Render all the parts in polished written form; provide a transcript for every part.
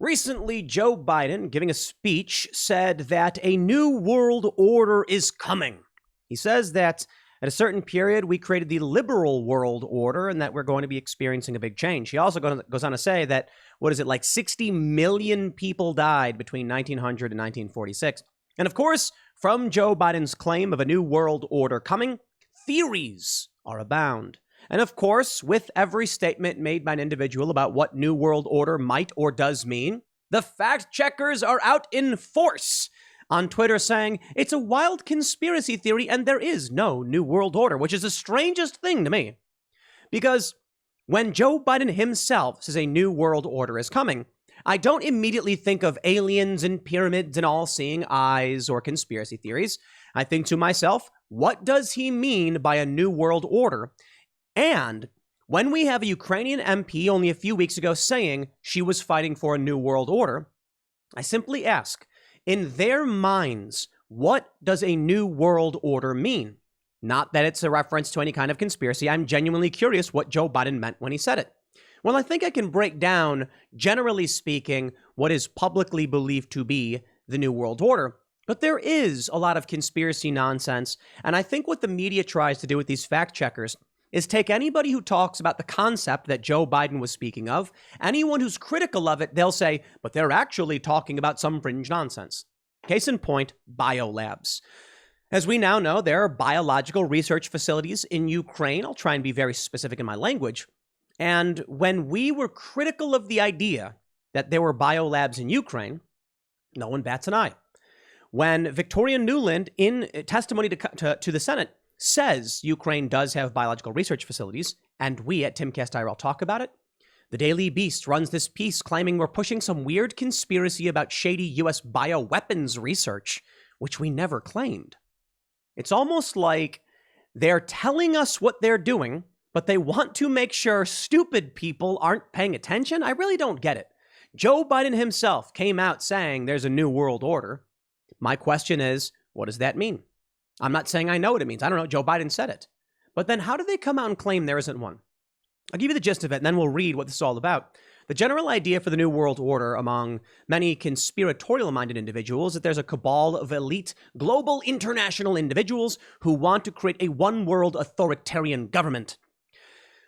Recently, Joe Biden, giving a speech, said that a new world order is coming. He says that at a certain period, we created the liberal world order and that we're going to be experiencing a big change. He also goes on to say that, 60 million people died between 1900 and 1946. And of course, from Joe Biden's claim of a new world order coming, theories are abound. And of course, with every statement made by an individual about what New World Order might or does mean, the fact checkers are out in force on Twitter saying it's a wild conspiracy theory and there is no New World Order, which is the strangest thing to me. Because when Joe Biden himself says a New World Order is coming, I don't immediately think of aliens and pyramids and all-seeing eyes or conspiracy theories. I think to myself, what does he mean by a New World Order? And when we have a Ukrainian MP only a few weeks ago saying she was fighting for a new world order, I simply ask, in their minds, what does a new world order mean? Not that it's a reference to any kind of conspiracy. I'm genuinely curious what Joe Biden meant when he said it. Well, I think I can break down, generally speaking, what is publicly believed to be the new world order. But there is a lot of conspiracy nonsense. And I think what the media tries to do with these fact checkers is take anybody who talks about the concept that Joe Biden was speaking of, anyone who's critical of it, they'll say, but they're actually talking about some fringe nonsense. Case in point, biolabs. As we now know, there are biological research facilities in Ukraine. I'll try and be very specific in my language. And when we were critical of the idea that there were biolabs in Ukraine, no one bats an eye. When Victoria Nuland, in testimony to the Senate, says Ukraine does have biological research facilities, and we at Timcast IRL talk about it, the Daily Beast runs this piece claiming we're pushing some weird conspiracy about shady U.S. bioweapons research, which we never claimed. It's almost like they're telling us what they're doing, but they want to make sure stupid people aren't paying attention. I really don't get it. Joe Biden himself came out saying there's a new world order. My question is, what does that mean? I'm not saying I know what it means. I don't know. Joe Biden said it. But then how do they come out and claim there isn't one? I'll give you the gist of it, and then we'll read what this is all about. The general idea for the New World Order among many conspiratorial-minded individuals is that there's a cabal of elite, global, international individuals who want to create a one-world authoritarian government.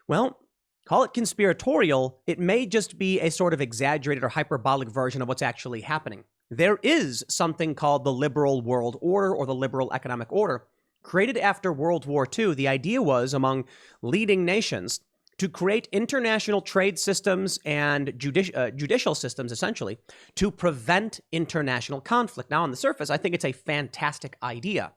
Well, call it conspiratorial. It may just be a sort of exaggerated or hyperbolic version of what's actually happening. There is something called the liberal world order or the liberal economic order. Created after World War II, the idea was among leading nations to create international trade systems and judicial systems, essentially, to prevent international conflict. Now, on the surface, I think it's a fantastic idea.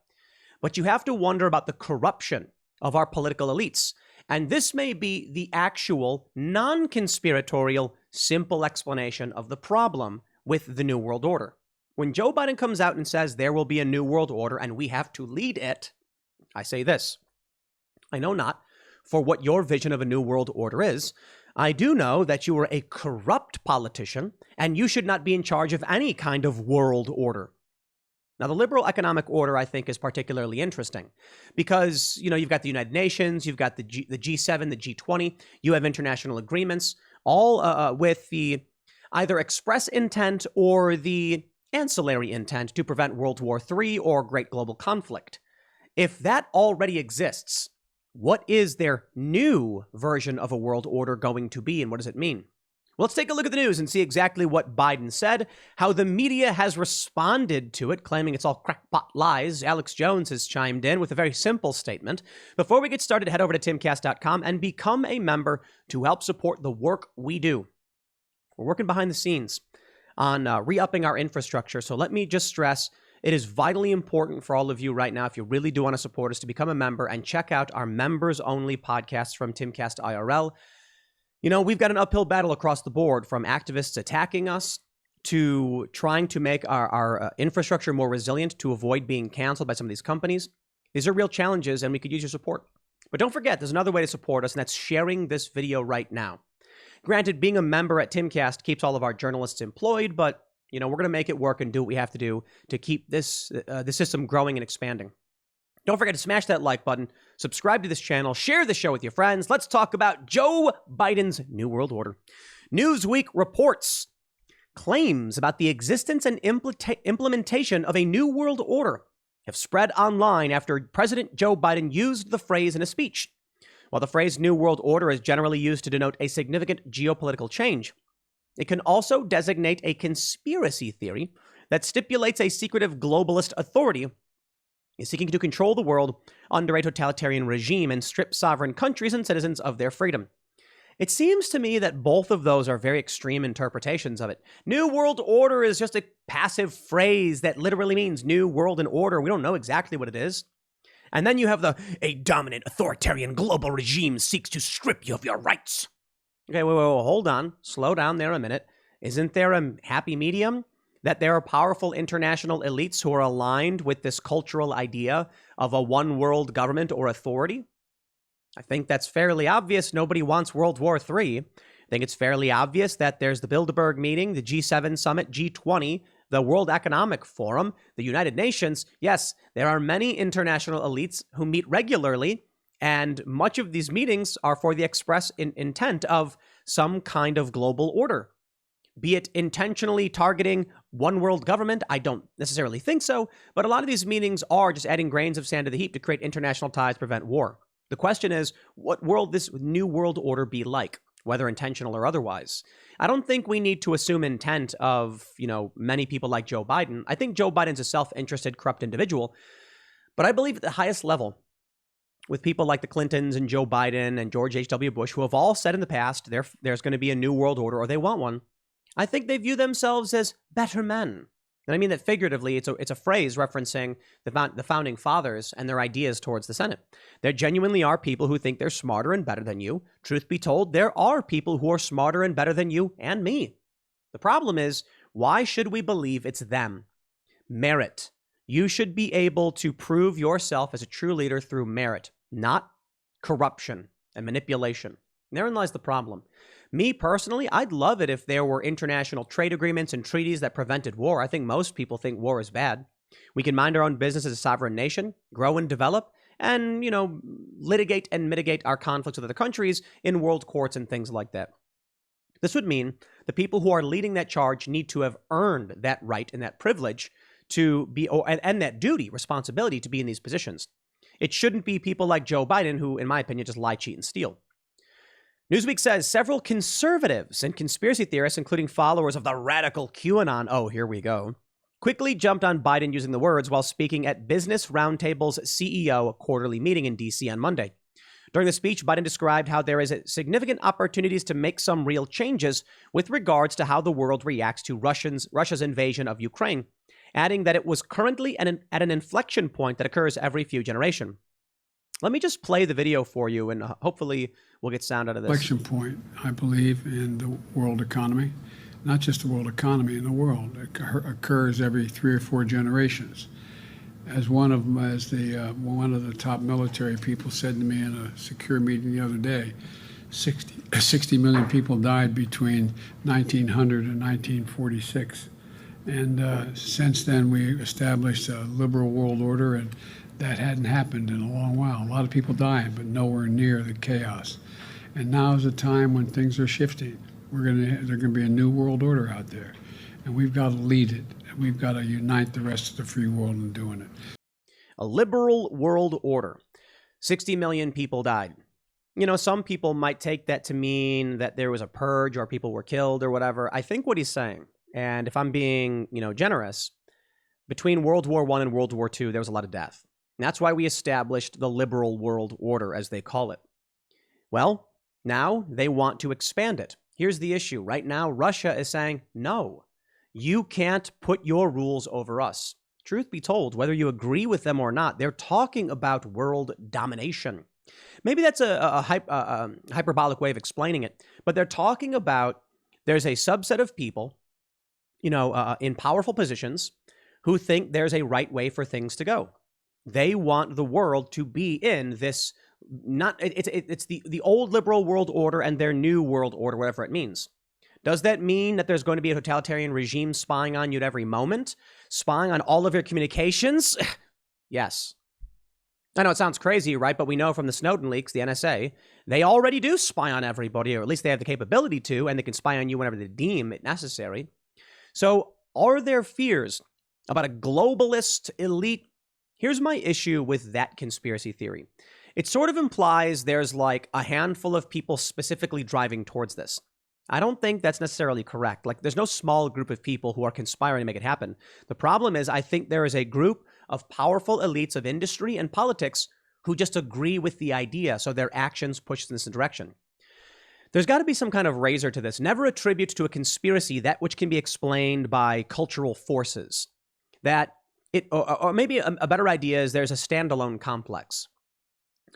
But you have to wonder about the corruption of our political elites. And this may be the actual non-conspiratorial, simple explanation of the problem with the New World Order. When Joe Biden comes out and says there will be a New World Order and we have to lead it, I say this. I know not for what your vision of a New World Order is. I do know that you are a corrupt politician and you should not be in charge of any kind of world order. Now, the liberal economic order, I think, is particularly interesting because, you've got the United Nations, you've got the G7, the G20, you have international agreements, all with the either express intent or the ancillary intent to prevent World War III or great global conflict. If that already exists, what is their new version of a world order going to be, and what does it mean? Well, let's take a look at the news and see exactly what Biden said, how the media has responded to it, claiming it's all crackpot lies. Alex Jones has chimed in with a very simple statement. Before we get started, head over to timcast.com and become a member to help support the work we do. We're working behind the scenes on re-upping our infrastructure. So let me just stress, it is vitally important for all of you right now, if you really do want to support us, to become a member and check out our members-only podcasts from Timcast IRL. We've got an uphill battle across the board, from activists attacking us to trying to make our infrastructure more resilient to avoid being canceled by some of these companies. These are real challenges, and we could use your support. But don't forget, there's another way to support us, and that's sharing this video right now. Granted, being a member at Timcast keeps all of our journalists employed, but, we're going to make it work and do what we have to do to keep this the system growing and expanding. Don't forget to smash that like button, subscribe to this channel, share the show with your friends. Let's talk about Joe Biden's New World Order. Newsweek reports Claims about the existence and implementation of a new world order have spread online after President Joe Biden used the phrase in a speech. While the phrase New World Order is generally used to denote a significant geopolitical change, it can also designate a conspiracy theory that stipulates a secretive globalist authority is seeking to control the world under a totalitarian regime and strip sovereign countries and citizens of their freedom. It seems to me that both of those are very extreme interpretations of it. New World Order is just a passive phrase that literally means new world and order. We don't know exactly what it is. And then you have a dominant authoritarian global regime seeks to strip you of your rights. Okay, wait, hold on. Slow down there a minute. Isn't there a happy medium? That there are powerful international elites who are aligned with this cultural idea of a one world government or authority? I think that's fairly obvious. Nobody wants World War III. I think it's fairly obvious that there's the Bilderberg meeting, the G7 summit, G20, the World Economic Forum, the United Nations. Yes, there are many international elites who meet regularly, and much of these meetings are for the express intent of some kind of global order. Be it intentionally targeting one world government, I don't necessarily think so, but a lot of these meetings are just adding grains of sand to the heap to create international ties to prevent war. The question is, what will this new world order be like, whether intentional or otherwise? I don't think we need to assume intent of, many people like Joe Biden. I think Joe Biden's a self-interested, corrupt individual, but I believe at the highest level, with people like the Clintons and Joe Biden and George H.W. Bush, who have all said in the past there's going to be a new world order or they want one, I think they view themselves as better men. And I mean that figuratively. It's a phrase referencing the founding fathers and their ideas towards the Senate. There genuinely are people who think they're smarter and better than you. Truth be told, there are people who are smarter and better than you and me. The problem is, why should we believe it's them? Merit. You should be able to prove yourself as a true leader through merit, not corruption and manipulation. And therein lies the problem. Me personally, I'd love it if there were international trade agreements and treaties that prevented war. I think most people think war is bad. We can mind our own business as a sovereign nation, grow and develop, and, litigate and mitigate our conflicts with other countries in world courts and things like that. This would mean the people who are leading that charge need to have earned that right and that privilege to be, and that duty, responsibility to be in these positions. It shouldn't be people like Joe Biden who, in my opinion, just lie, cheat, and steal. Newsweek says several conservatives and conspiracy theorists, including followers of the radical QAnon, oh, here we go, quickly jumped on Biden using the words while speaking at Business Roundtable's CEO quarterly meeting in D.C. on Monday. During the speech, Biden described how there is significant opportunities to make some real changes with regards to how the world reacts to Russia's invasion of Ukraine, adding that it was currently at an inflection point that occurs every few generations. Let me just play the video for you, and hopefully we'll get sound out of this. Inflection point, I believe, in the world economy. Not just the world economy, in the world. It occurs every 3 or 4 generations. As one of the top military people said to me in a secure meeting the other day, 60 million people died between 1900 and 1946. And since then, we established a liberal world order, and that hadn't happened in a long while. A lot of people died, but nowhere near the chaos. And now is a time when things are shifting. There's going to be a new world order out there, and we've got to lead it. And we've got to unite the rest of the free world in doing it. A liberal world order. 60 million people died. Some people might take that to mean that there was a purge or people were killed or whatever. I think what he's saying, and if I'm being, generous, between World War I and World War II, there was a lot of death. And that's why we established the liberal world order, as they call it. Well, now they want to expand it. Here's the issue. Right now, Russia is saying, no, you can't put your rules over us. Truth be told, whether you agree with them or not, they're talking about world domination. Maybe that's a hyperbolic way of explaining it, but they're talking about there's a subset of people, in powerful positions who think there's a right way for things to go. They want the world to be in this, it's the old liberal world order and their new world order, whatever it means. Does that mean that there's going to be a totalitarian regime spying on you at every moment? Spying on all of your communications? Yes. I know it sounds crazy, right? But we know from the Snowden leaks, the NSA, they already do spy on everybody, or at least they have the capability to, and they can spy on you whenever they deem it necessary. So are there fears about a globalist elite? Here's my issue with that conspiracy theory. It sort of implies there's like a handful of people specifically driving towards this. I don't think that's necessarily correct. Like, there's no small group of people who are conspiring to make it happen. The problem is, I think there is a group of powerful elites of industry and politics who just agree with the idea, so their actions push in this direction. There's got to be some kind of razor to this. Never attribute to a conspiracy that which can be explained by cultural forces. That it, or maybe a better idea is there's a standalone complex.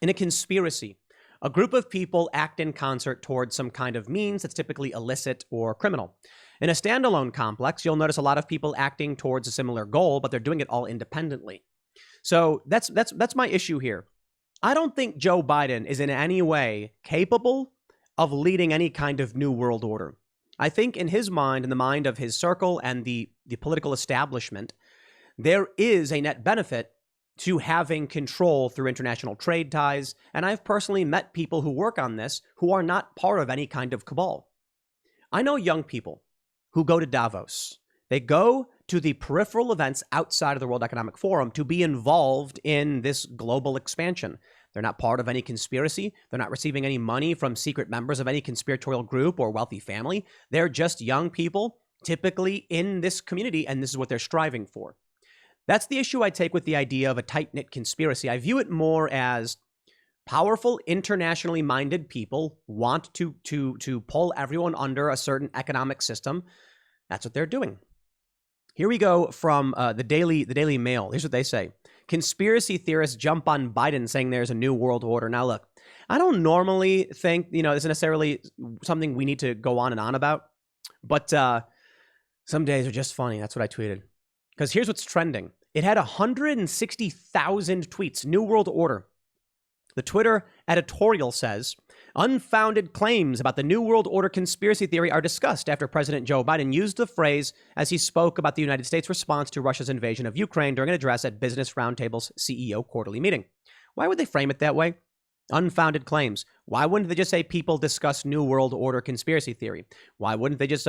In a conspiracy, a group of people act in concert towards some kind of means that's typically illicit or criminal. In a standalone complex, you'll notice a lot of people acting towards a similar goal, but they're doing it all independently. So that's my issue here. I don't think Joe Biden is in any way capable of leading any kind of new world order. I think in his mind, in the mind of his circle and the political establishment, there is a net benefit to having control through international trade ties. And I've personally met people who work on this who are not part of any kind of cabal. I know young people who go to Davos. They go to the peripheral events outside of the World Economic Forum to be involved in this global expansion. They're not part of any conspiracy. They're not receiving any money from secret members of any conspiratorial group or wealthy family. They're just young people, typically in this community, and this is what they're striving for. That's the issue I take with the idea of a tight-knit conspiracy. I view it more as powerful, internationally minded people want to pull everyone under a certain economic system. That's what they're doing. Here we go from the Daily Mail. Here's what they say. Conspiracy theorists jump on Biden saying there's a new world order. Now, look, I don't normally think, this is necessarily something we need to go on and on about. But some days are just funny. That's what I tweeted. Because here's what's trending. It had 160,000 tweets. New World Order. The Twitter editorial says, unfounded claims about the New World Order conspiracy theory are discussed after President Joe Biden used the phrase as he spoke about the United States' response to Russia's invasion of Ukraine during an address at Business Roundtable's CEO quarterly meeting. Why would they frame it that way? Unfounded claims. Why wouldn't they just say people discuss New World Order conspiracy theory? Why wouldn't they just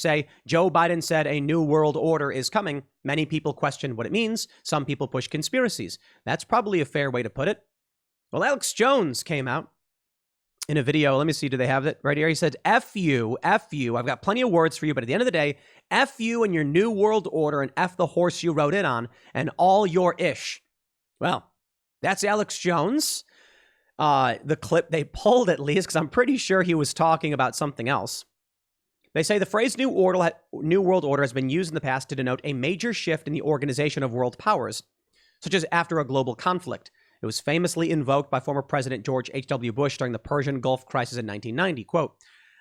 say Joe Biden said a new world order is coming? Many people question what it means. Some people push conspiracies. That's probably a fair way to put it. Well, Alex Jones came out in a video. Let me see. Do they have it right here? He said, F you. I've got plenty of words for you, but at the end of the day, F you and your new world order and F the horse you rode in on and all your ish. Well, that's Alex Jones. The clip they pulled, at least, because I'm pretty sure he was talking about something else. They say the phrase New World Order has been used in the past to denote a major shift in the organization of world powers, such as after a global conflict. It was famously invoked by former President George H.W. Bush during the Persian Gulf crisis in 1990. Quote,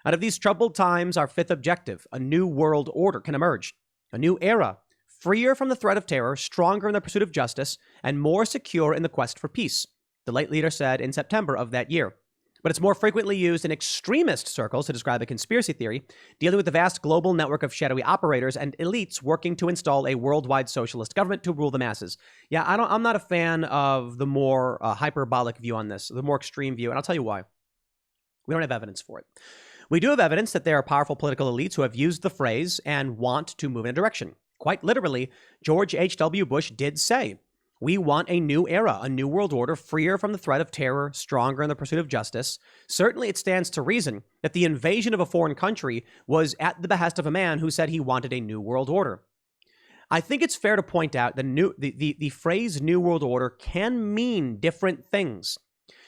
out of these troubled times, our fifth objective, a new world order, can emerge. A new era, freer from the threat of terror, stronger in the pursuit of justice, and more secure in the quest for peace, the late leader said in September of that year. But it's more frequently used in extremist circles to describe a conspiracy theory dealing with the vast global network of shadowy operators and elites working to install a worldwide socialist government to rule the masses. Yeah, I'm not a fan of the more hyperbolic view on this, the more extreme view, and I'll tell you why. We don't have evidence for it. We do have evidence that there are powerful political elites who have used the phrase and want to move in a direction. Quite literally, George H.W. Bush did say, we want a new era, a new world order, freer from the threat of terror, stronger in the pursuit of justice. Certainly it stands to reason that the invasion of a foreign country was at the behest of a man who said he wanted a new world order. I think it's fair to point out that the phrase new world order can mean different things.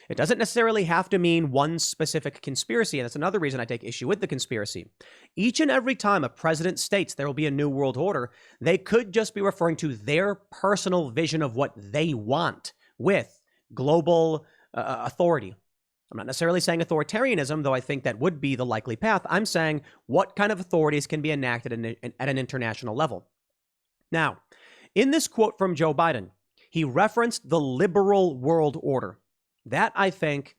It doesn't necessarily have to mean one specific conspiracy, and that's another reason I take issue with the conspiracy. Each and every time a president states there will be a new world order, they could just be referring to their personal vision of what they want with global authority. I'm not necessarily saying authoritarianism, though I think that would be the likely path. I'm saying what kind of authorities can be enacted at an international level. Now, in this quote from Joe Biden, he referenced the liberal world order. That, I think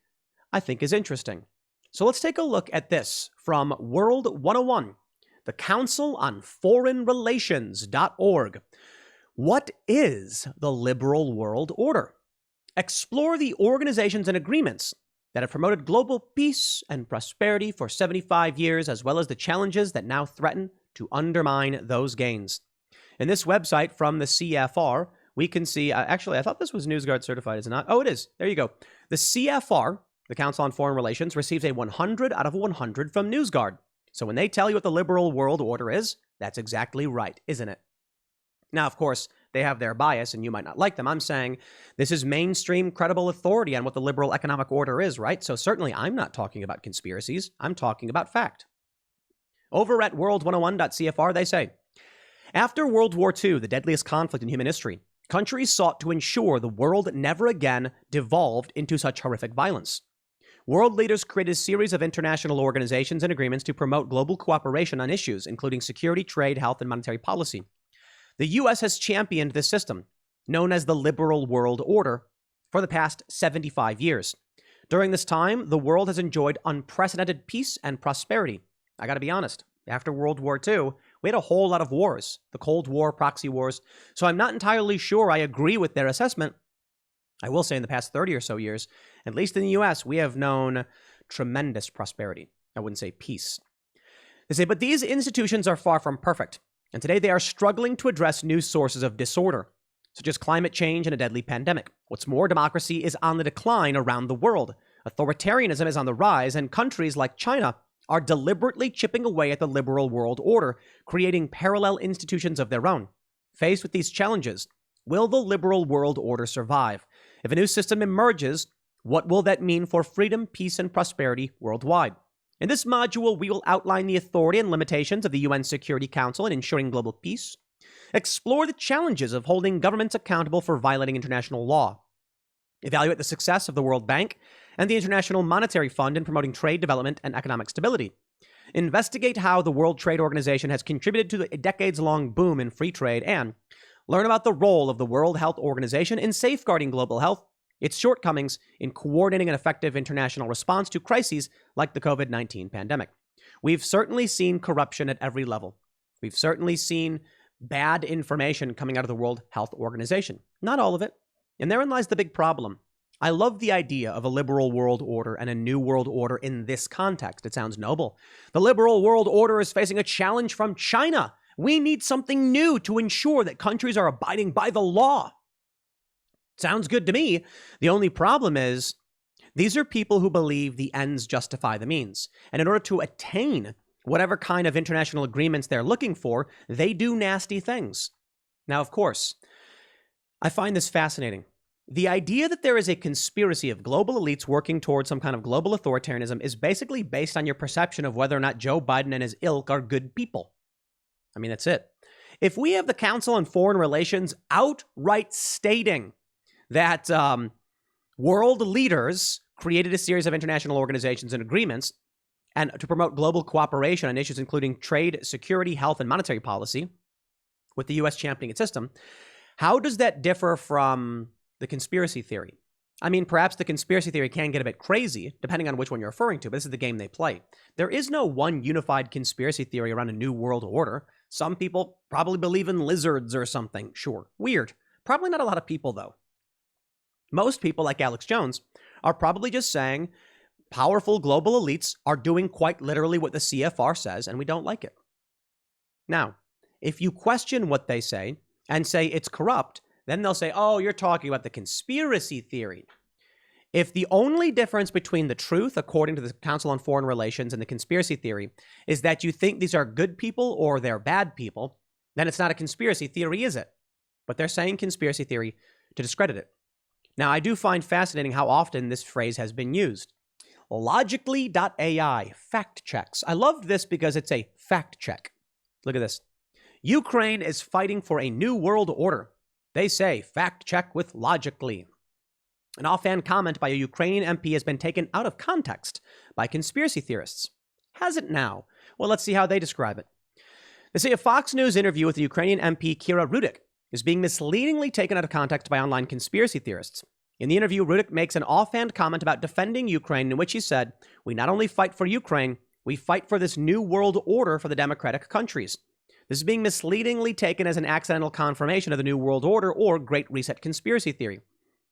is interesting. So let's take a look at this from World 101, the Council on Foreign Relations.org. What is the liberal world order? Explore the organizations and agreements that have promoted global peace and prosperity for 75 years, as well as the challenges that now threaten to undermine those gains. In this website from the CFR, we can see, actually, I thought this was NewsGuard certified, is it not? Oh, it is. There you go. The CFR, the Council on Foreign Relations, receives a 100 out of 100 from NewsGuard. So when they tell you what the liberal world order is, that's exactly right, isn't it? Now, of course, they have their bias, and you might not like them. I'm saying this is mainstream credible authority on what the liberal economic order is, right? So certainly I'm not talking about conspiracies. I'm talking about fact. Over at world101.cfr, they say, after World War II, the deadliest conflict in human history, countries sought to ensure the world never again devolved into such horrific violence. World leaders created a series of international organizations and agreements to promote global cooperation on issues, including security, trade, health, and monetary policy. The U.S. has championed this system, known as the liberal world order, for the past 75 years. During this time, the world has enjoyed unprecedented peace and prosperity. I got to be honest, after World War II, we had a whole lot of wars, the Cold War, proxy wars, so I'm not entirely sure I agree with their assessment. I will say in the past 30 or so years, at least in the U.S., we have known tremendous prosperity. I wouldn't say peace. They say, but these institutions are far from perfect, and today they are struggling to address new sources of disorder, such as climate change and a deadly pandemic. What's more, democracy is on the decline around the world. Authoritarianism is on the rise, and countries like China are deliberately chipping away at the liberal world order, creating parallel institutions of their own. Faced with these challenges, will the liberal world order survive? If a new system emerges, what will that mean for freedom, peace, and prosperity worldwide? In this module, we will outline the authority and limitations of the UN Security Council in ensuring global peace, explore the challenges of holding governments accountable for violating international law, evaluate the success of the World Bank and the International Monetary Fund in promoting trade development and economic stability, investigate how the World Trade Organization has contributed to a decades-long boom in free trade, and learn about the role of the World Health Organization in safeguarding global health, its shortcomings in coordinating an effective international response to crises like the COVID-19 pandemic. We've certainly seen corruption at every level. We've certainly seen bad information coming out of the World Health Organization. Not all of it. And therein lies the big problem. I love the idea of a liberal world order and a new world order in this context. It sounds noble. The liberal world order is facing a challenge from China. We need something new to ensure that countries are abiding by the law. Sounds good to me. The only problem is these are people who believe the ends justify the means. And in order to attain whatever kind of international agreements they're looking for, they do nasty things. Now, of course, I find this fascinating. The idea that there is a conspiracy of global elites working towards some kind of global authoritarianism is basically based on your perception of whether or not Joe Biden and his ilk are good people. I mean, that's it. If we have the Council on Foreign Relations outright stating that world leaders created a series of international organizations and agreements and to promote global cooperation on issues including trade, security, health, and monetary policy, with the U.S. championing its system, how does that differ from the conspiracy theory? I mean, perhaps the conspiracy theory can get a bit crazy, depending on which one you're referring to, but this is the game they play. There is no one unified conspiracy theory around a new world order. Some people probably believe in lizards or something. Sure. Weird. Probably not a lot of people, though. Most people, like Alex Jones, are probably just saying powerful global elites are doing quite literally what the CFR says, and we don't like it. Now, if you question what they say and say it's corrupt, then they'll say, oh, you're talking about the conspiracy theory. If the only difference between the truth, according to the Council on Foreign Relations, and the conspiracy theory is that you think these are good people or they're bad people, then it's not a conspiracy theory, is it? But they're saying conspiracy theory to discredit it. Now, I do find fascinating how often this phrase has been used. Logically.ai, fact checks. I loved this because it's a fact check. Look at this. Ukraine is fighting for a new world order. They say, fact check with Logically. An offhand comment by a Ukrainian MP has been taken out of context by conspiracy theorists. Has it now? Well, let's see how they describe it. They say a Fox News interview with the Ukrainian MP Kira Rudik is being misleadingly taken out of context by online conspiracy theorists. In the interview, Rudik makes an offhand comment about defending Ukraine in which he said, we not only fight for Ukraine, we fight for this new world order for the democratic countries. This is being misleadingly taken as an accidental confirmation of the New World Order or Great Reset conspiracy theory.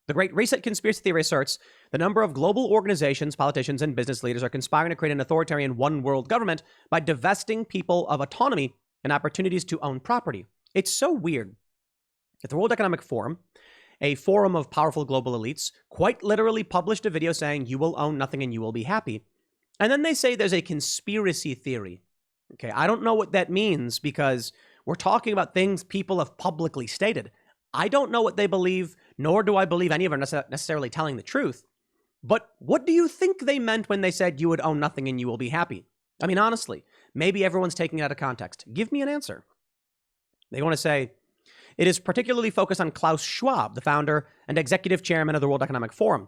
The Great Reset conspiracy theory asserts the number of global organizations, politicians, and business leaders are conspiring to create an authoritarian one-world government by divesting people of autonomy and opportunities to own property. It's so weird that the World Economic Forum, a forum of powerful global elites, quite literally published a video saying you will own nothing and you will be happy. And then they say there's a conspiracy theory. Okay, I don't know what that means because we're talking about things people have publicly stated. I don't know what they believe, nor do I believe any of them are necessarily telling the truth. But what do you think they meant when they said you would own nothing and you will be happy? I mean, honestly, maybe everyone's taking it out of context. Give me an answer. They want to say, it is particularly focused on Klaus Schwab, the founder and executive chairman of the World Economic Forum.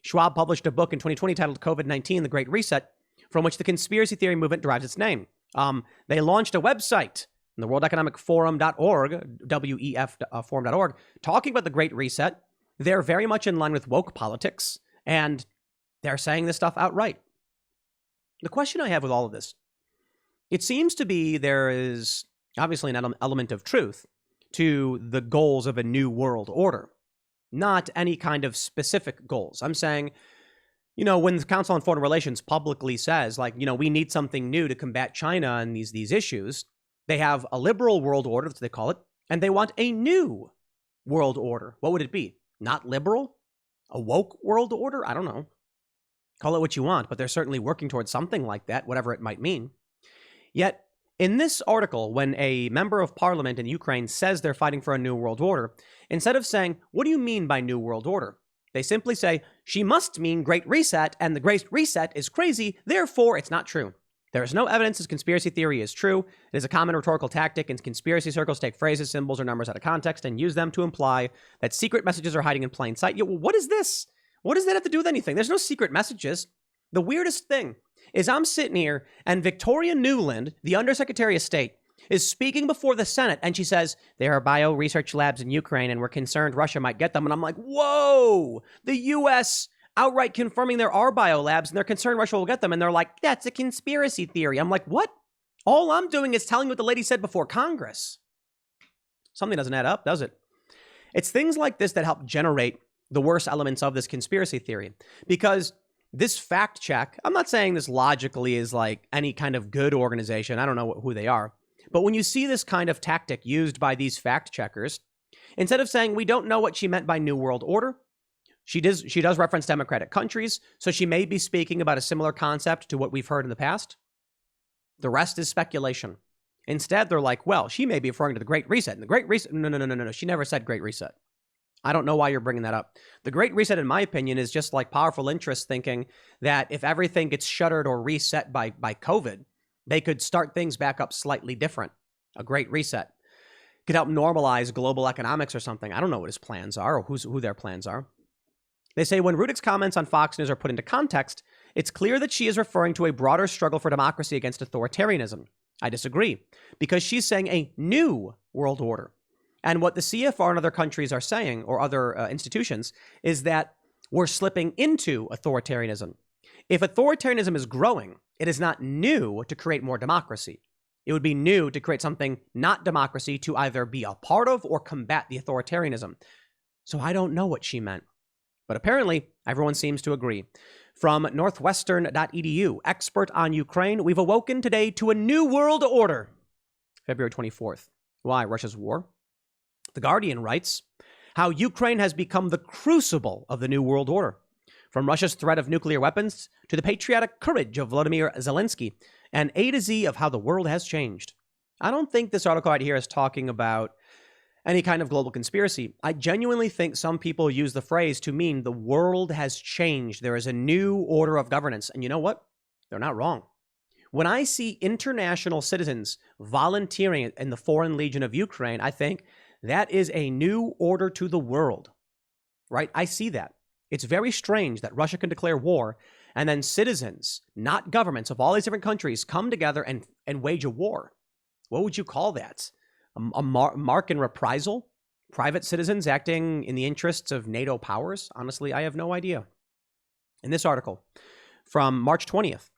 Schwab published a book in 2020 titled COVID-19, The Great Reset, from which the conspiracy theory movement derives its name. They launched a website, the World Economic Forum.org, WEF forum.org, talking about the Great Reset. They're very much in line with woke politics, and they're saying this stuff outright. The question I have with all of this, it seems to be there is obviously an element of truth to the goals of a new world order, not any kind of specific goals. I'm saying, when the Council on Foreign Relations publicly says, we need something new to combat China and these issues, they have a liberal world order, that's what they call it, and they want a new world order. What would it be? Not liberal? A woke world order? I don't know. Call it what you want, but they're certainly working towards something like that, whatever it might mean. Yet, in this article, when a member of parliament in Ukraine says they're fighting for a new world order, instead of saying, what do you mean by new world order? They simply say, she must mean Great Reset, and the Great Reset is crazy, therefore it's not true. There is no evidence this conspiracy theory is true. It is a common rhetorical tactic, and conspiracy circles take phrases, symbols, or numbers out of context and use them to imply that secret messages are hiding in plain sight. What is this? What does that have to do with anything? There's no secret messages. The weirdest thing is I'm sitting here and Victoria Nuland, the Undersecretary of State, is speaking before the Senate, and she says, there are bio research labs in Ukraine, and we're concerned Russia might get them. And I'm like, whoa, the U.S. outright confirming there are bio labs, and they're concerned Russia will get them. And they're like, that's a conspiracy theory. I'm like, what? All I'm doing is telling you what the lady said before Congress. Something doesn't add up, does it? It's things like this that help generate the worst elements of this conspiracy theory. Because this fact check, I'm not saying this logically is like any kind of good organization. I don't know who they are. But when you see this kind of tactic used by these fact checkers, instead of saying we don't know what she meant by New World Order, she does reference democratic countries, so she may be speaking about a similar concept to what we've heard in the past. The rest is speculation. Instead, they're like, well, she may be referring to the Great Reset. And the Great Reset, no. She never said Great Reset. I don't know why you're bringing that up. The Great Reset, in my opinion, is just like powerful interests thinking that if everything gets shuttered or reset by COVID, they could start things back up slightly different. A Great Reset could help normalize global economics or something. I don't know what his plans are or who their plans are. They say when Rudick's comments on Fox News are put into context, it's clear that she is referring to a broader struggle for democracy against authoritarianism. I disagree, because she's saying a new world order. And what the CFR and other countries are saying, or other institutions, is that we're slipping into authoritarianism. If authoritarianism is growing, it is not new to create more democracy. It would be new to create something not democracy to either be a part of or combat the authoritarianism. So I don't know what she meant. But apparently, everyone seems to agree. From northwestern.edu, expert on Ukraine, we've awoken today to a new world order. February 24th. Why? Russia's war? The Guardian writes how Ukraine has become the crucible of the new world order. From Russia's threat of nuclear weapons to the patriotic courage of Volodymyr Zelensky, and A to Z of how the world has changed. I don't think this article right here is talking about any kind of global conspiracy. I genuinely think some people use the phrase to mean the world has changed. There is a new order of governance. And you know what? They're not wrong. When I see international citizens volunteering in the Foreign Legion of Ukraine, I think that is a new order to the world, right? I see that. It's very strange that Russia can declare war and then citizens, not governments of all these different countries, come together and wage a war. What would you call that? A mark in reprisal? Private citizens acting in the interests of NATO powers? Honestly, I have no idea. In this article from March 20th,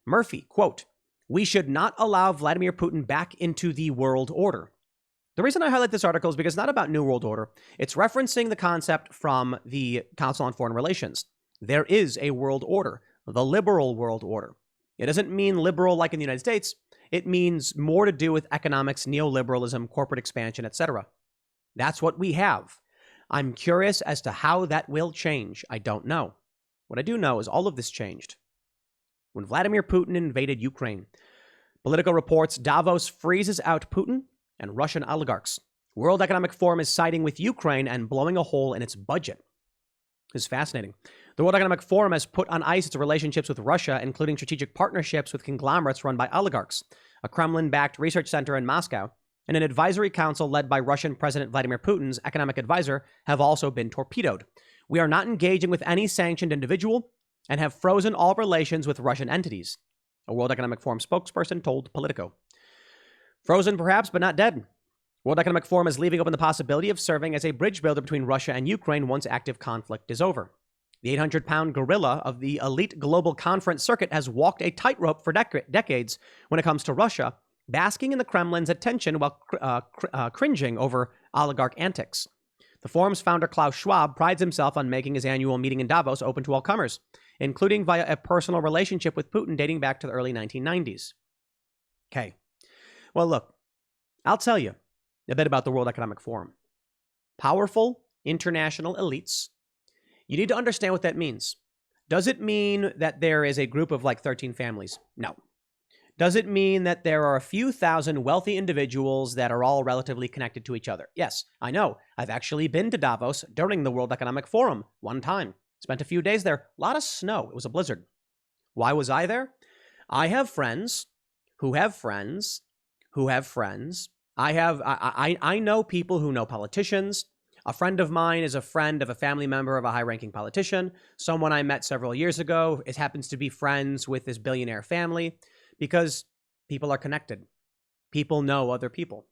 Murphy, quote, "We should not allow Vladimir Putin back into the world order." The reason I highlight this article is because it's not about New World Order. It's referencing the concept from the Council on Foreign Relations. There is a world order, the liberal world order. It doesn't mean liberal like in the United States. It means more to do with economics, neoliberalism, corporate expansion, etc. That's what we have. I'm curious as to how that will change. I don't know. What I do know is all of this changed when Vladimir Putin invaded Ukraine. Politico reports Davos freezes out Putin and Russian oligarchs. World Economic Forum is siding with Ukraine and blowing a hole in its budget. This is fascinating. The World Economic Forum has put on ice its relationships with Russia, including strategic partnerships with conglomerates run by oligarchs, a Kremlin-backed research center in Moscow, and an advisory council led by Russian President Vladimir Putin's economic advisor have also been torpedoed. We are not engaging with any sanctioned individual and have frozen all relations with Russian entities, a World Economic Forum spokesperson told Politico. Frozen perhaps, but not dead. World Economic Forum is leaving open the possibility of serving as a bridge builder between Russia and Ukraine once active conflict is over. The 800-pound gorilla of the elite global conference circuit has walked a tightrope for decades when it comes to Russia, basking in the Kremlin's attention while cringing over oligarch antics. The forum's founder, Klaus Schwab, prides himself on making his annual meeting in Davos open to all comers, including via a personal relationship with Putin dating back to the early 1990s. Okay. Well, look, I'll tell you a bit about the World Economic Forum. Powerful international elites. You need to understand what that means. Does it mean that there is a group of like 13 families? No. Does it mean that there are a few thousand wealthy individuals that are all relatively connected to each other? Yes, I know. I've actually been to Davos during the World Economic Forum one time. Spent a few days there. A lot of snow. It was a blizzard. Why was I there? I have friends who have friends who have friends. I know people who know politicians. A friend of mine is a friend of a family member of a high-ranking politician. Someone I met several years ago happens to be friends with this billionaire family. Because people are connected. People know other people.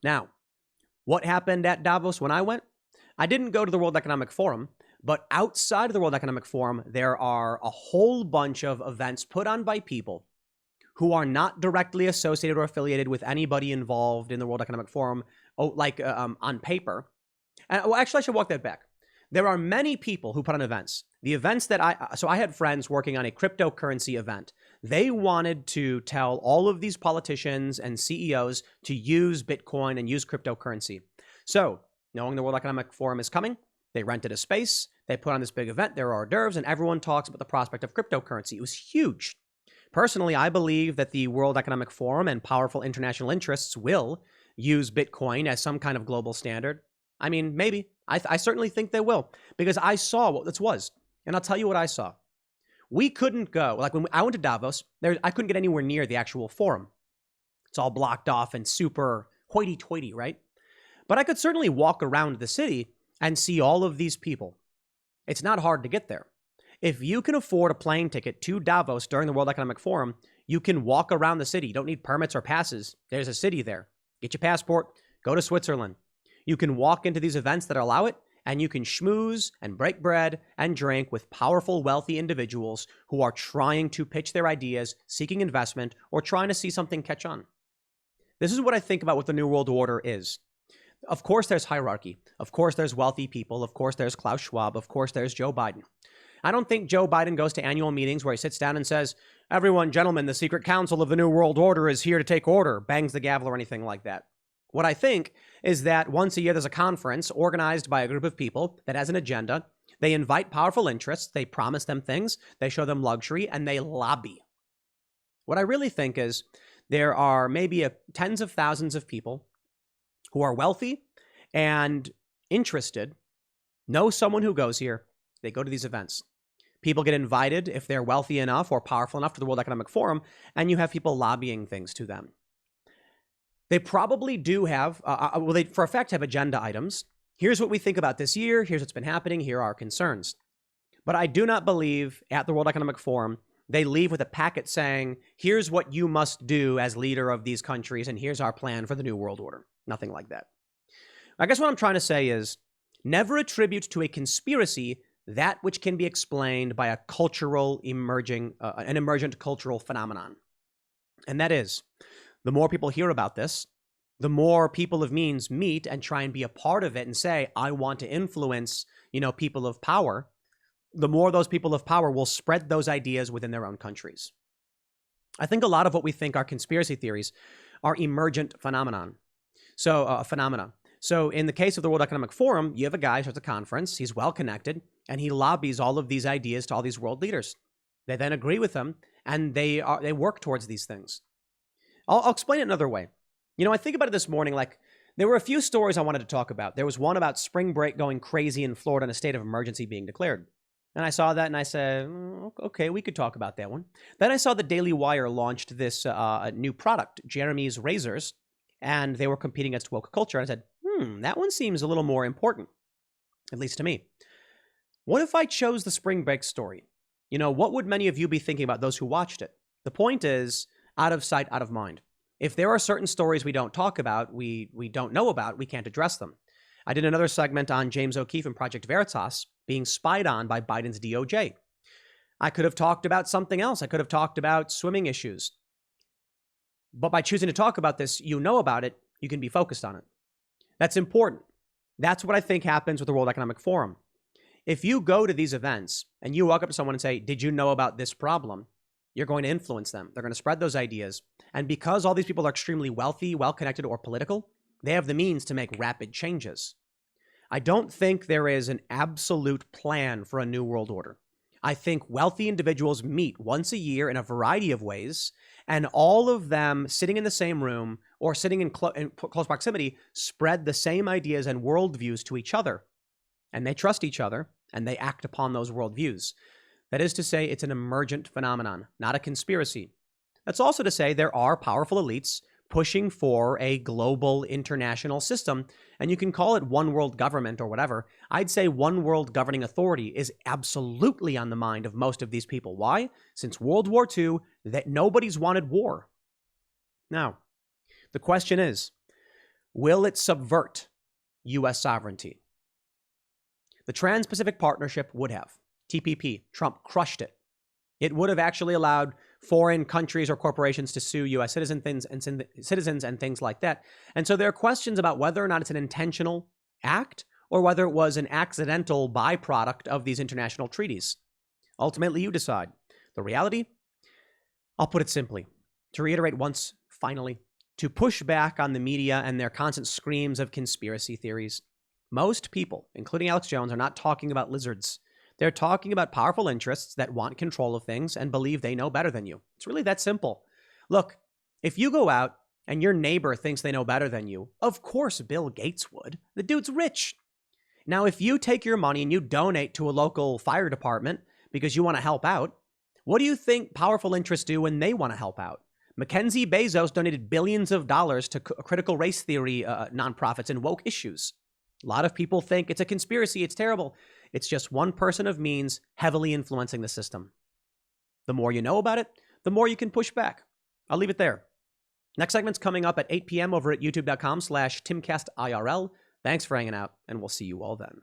Now, what happened at Davos when I went? I didn't go to the World Economic Forum, but outside of the World Economic Forum, there are a whole bunch of events put on by people who are not directly associated or affiliated with anybody involved in the World Economic Forum, on paper. And, well, actually, I should walk that back. There are many people who put on events. The events that I had friends working on a cryptocurrency event. They wanted to tell all of these politicians and CEOs to use Bitcoin and use cryptocurrency. So, knowing the World Economic Forum is coming, they rented a space, they put on this big event, there are hors d'oeuvres, and everyone talks about the prospect of cryptocurrency. It was huge. Personally, I believe that the World Economic Forum and powerful international interests will use Bitcoin as some kind of global standard. I mean, maybe. I certainly think they will, because I saw what this was. And I'll tell you what I saw. We couldn't go. Like when I went to Davos, I couldn't get anywhere near the actual forum. It's all blocked off and super hoity-toity, right? But I could certainly walk around the city and see all of these people. It's not hard to get there. If you can afford a plane ticket to Davos during the World Economic Forum, you can walk around the city. You don't need permits or passes. There's a city there. Get your passport, go to Switzerland. You can walk into these events that allow it, and you can schmooze and break bread and drink with powerful, wealthy individuals who are trying to pitch their ideas, seeking investment, or trying to see something catch on. This is what I think about what the New World Order is. Of course, there's hierarchy. Of course, there's wealthy people. Of course, there's Klaus Schwab. Of course, there's Joe Biden. I don't think Joe Biden goes to annual meetings where he sits down and says, "Everyone, gentlemen, the secret council of the New World Order is here to take order," bangs the gavel or anything like that. What I think is that once a year there's a conference organized by a group of people that has an agenda. They invite powerful interests. They promise them things. They show them luxury, and they lobby. What I really think is there are maybe tens of thousands of people who are wealthy and interested, know someone who goes here. They go to these events. People get invited if they're wealthy enough or powerful enough to the World Economic Forum, and you have people lobbying things to them. They probably do have, they for a fact have agenda items. Here's what we think about this year. Here's what's been happening. Here are our concerns. But I do not believe at the World Economic Forum, they leave with a packet saying, here's what you must do as leader of these countries, and here's our plan for the New World Order. Nothing like that. I guess what I'm trying to say is never attribute to a conspiracy that which can be explained by a cultural an emergent cultural phenomenon. And that is, the more people hear about this, the more people of means meet and try and be a part of it and say, I want to influence, people of power, the more those people of power will spread those ideas within their own countries. I think a lot of what we think are conspiracy theories are emergent phenomena. So in the case of the World Economic Forum, you have a guy who starts a conference, he's well connected, and he lobbies all of these ideas to all these world leaders. They then agree with him, and they work towards these things. I'll explain it another way. I think about it this morning, like there were a few stories I wanted to talk about. There was one about spring break going crazy in Florida and a state of emergency being declared. And I saw that and I said, okay, we could talk about that one. Then I saw the Daily Wire launched this new product, Jeremy's Razors, and they were competing against woke culture. And I said, that one seems a little more important, at least to me. What if I chose the spring break story? What would many of you be thinking about those who watched it? The point is, out of sight, out of mind. If there are certain stories we don't talk about, we don't know about, we can't address them. I did another segment on James O'Keefe and Project Veritas being spied on by Biden's DOJ. I could have talked about something else. I could have talked about swimming issues. But by choosing to talk about this, about it, you can be focused on it. That's important. That's what I think happens with the World Economic Forum. If you go to these events and you walk up to someone and say, did you know about this problem? You're going to influence them. They're going to spread those ideas. And because all these people are extremely wealthy, well-connected, or political, they have the means to make rapid changes. I don't think there is an absolute plan for a new world order. I think wealthy individuals meet once a year in a variety of ways, and all of them sitting in the same room or sitting in close proximity spread the same ideas and worldviews to each other. And they trust each other, and they act upon those worldviews. That is to say, it's an emergent phenomenon, not a conspiracy. That's also to say there are powerful elites pushing for a global international system, and you can call it one world government or whatever. I'd say one world governing authority is absolutely on the mind of most of these people. Why? Since World War II, that nobody's wanted war. Now, the question is, will it subvert U.S. sovereignty? The Trans-Pacific Partnership would have. TPP, Trump crushed it. It would have actually allowed foreign countries or corporations to sue U.S. citizens and things like that. And so there are questions about whether or not it's an intentional act or whether it was an accidental byproduct of these international treaties. Ultimately, you decide. The reality, I'll put it simply, to reiterate once, finally, to push back on the media and their constant screams of conspiracy theories. Most people, including Alex Jones, are not talking about lizards. They're talking about powerful interests that want control of things and believe they know better than you. It's really that simple. Look, if you go out and your neighbor thinks they know better than you, of course Bill Gates would. The dude's rich. Now, if you take your money and you donate to a local fire department because you want to help out, what do you think powerful interests do when they want to help out? Mackenzie Bezos donated billions of dollars to critical race theory nonprofits and woke issues. A lot of people think it's a conspiracy, it's terrible. It's just one person of means heavily influencing the system. The more you know about it, the more you can push back. I'll leave it there. Next segment's coming up at 8 p.m. over at youtube.com/TimcastIRL. Thanks for hanging out, and we'll see you all then.